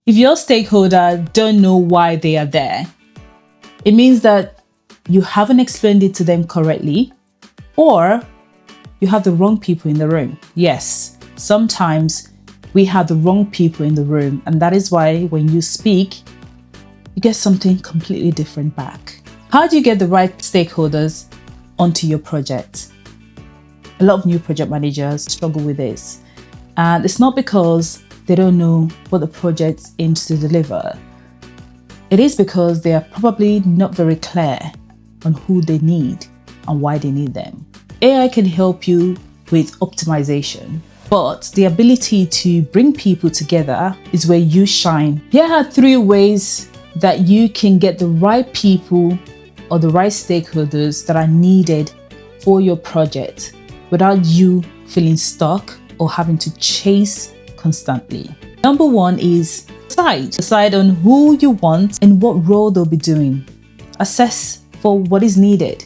If your stakeholder don't know why they are there, it means that you haven't explained it to them correctly, or you have the wrong people in the room. Yes, sometimes we have the wrong people in the room, and that is why when you speak, you get something completely different back. How do you get the right stakeholders onto your project? A lot of new project managers struggle with this, and it's not because they don't know what the project aims to deliver. It is because they are probably not very clear on who they need and why they need them. AI can help you with optimization, but the ability to bring people together is where you shine. Here are 3 ways that you can get the right people or the right stakeholders that are needed for your project without you feeling stuck or having to chase constantly. Number 1 is decide on who you want and what role they'll be doing. Assess for what is needed.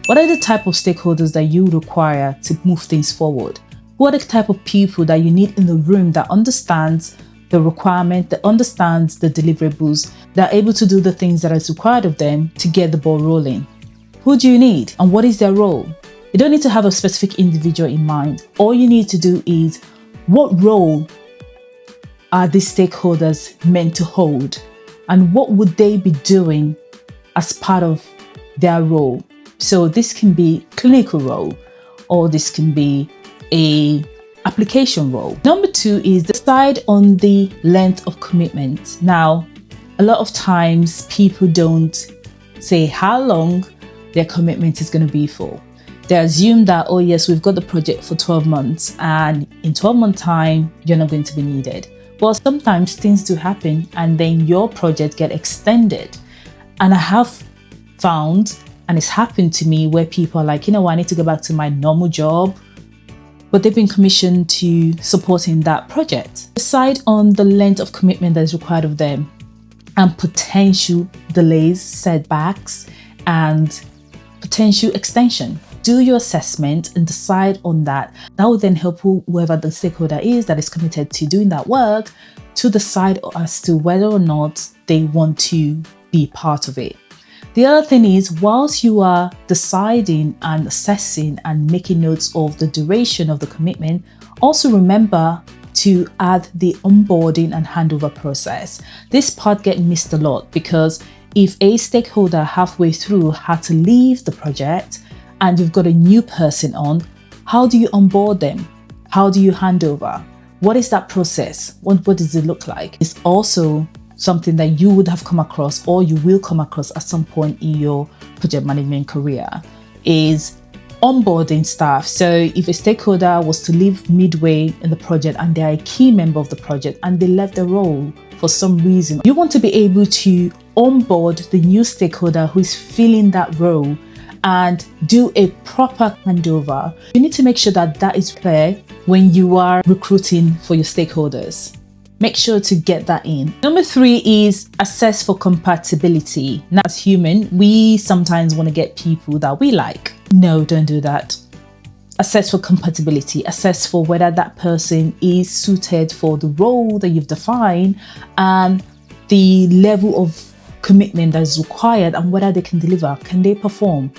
What are the type of stakeholders that you require to move things forward? Who are the type of people that you need in the room that understands the requirement, that understands the deliverables, that are able to do the things that is required of them to get the ball rolling? Who do you need and what is their role? You don't need to have a specific individual in mind. All you need to do is, what role are these stakeholders meant to hold? And what would they be doing as part of their role? So this can be clinical role, or this can be a application role. Number 2 is decide on the length of commitment. Now, a lot of times people don't say how long their commitment is going to be for. They assume that, oh yes, we've got the project for 12 months and in 12 months time, you're not going to be needed. Well, sometimes things do happen and then your project get extended. And I have found, and it's happened to me, where people are like, you know what, I need to go back to my normal job, but they've been commissioned to supporting that project. Decide on the length of commitment that is required of them and potential delays, setbacks, and potential extension. Do your assessment and decide on that. That will then help whoever the stakeholder is that is committed to doing that work to decide as to whether or not they want to be part of it. The other thing is, whilst you are deciding and assessing and making notes of the duration of the commitment, also remember to add the onboarding and handover process. This part gets missed a lot because if a stakeholder halfway through had to leave the project and you've got a new person on, how do you onboard them? How do you hand over? What is that process? What does it look like? It's also something that you would have come across or you will come across at some point in your project management career, is onboarding staff. So if a stakeholder was to leave midway in the project and they are a key member of the project and they left the role for some reason, you want to be able to onboard the new stakeholder who is filling that role and do a proper handover. You need to make sure that that is clear when you are recruiting for your stakeholders. Make sure to get that in. Number 3 is assess for compatibility. Now, as human, we sometimes want to get people that we like. No, don't do that. Assess for compatibility. Assess for whether that person is suited for the role that you've defined and the level of commitment that is required and whether they can deliver. Can they perform?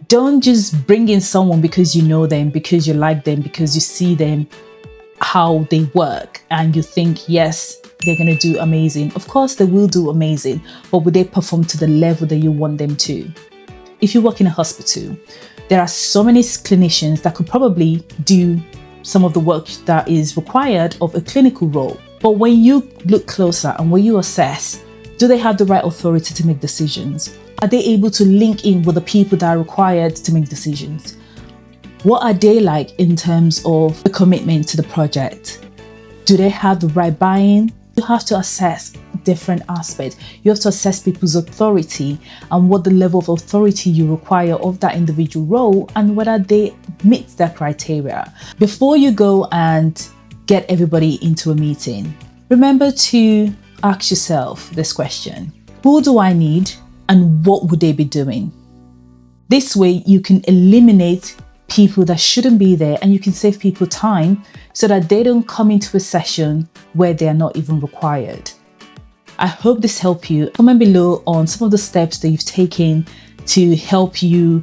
Don't just bring in someone because you know them, because you like them, because you see them, how they work, and you think, yes, they're going to do amazing. Of course, they will do amazing, but will they perform to the level that you want them to? If you work in a hospital, there are so many clinicians that could probably do some of the work that is required of a clinical role. But when you look closer and when you assess, do they have the right authority to make decisions? Are they able to link in with the people that are required to make decisions? What are they like in terms of the commitment to the project? Do they have the right buy-in? You have to assess different aspects. You have to assess people's authority and what the level of authority you require of that individual role and whether they meet that criteria. Before you go and get everybody into a meeting, remember to ask yourself this question: who do I need and what would they be doing? This way you can eliminate people that shouldn't be there and you can save people time so that they don't come into a session where they are not even required. I hope this helped you. Comment below on some of the steps that you've taken to help you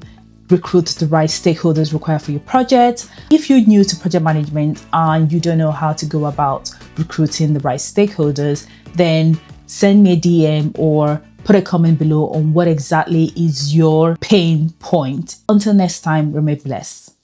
recruit the right stakeholders required for your project. If you're new to project management and you don't know how to go about recruiting the right stakeholders, then send me a DM or put a comment below on what exactly is your pain point. Until next time, remain blessed.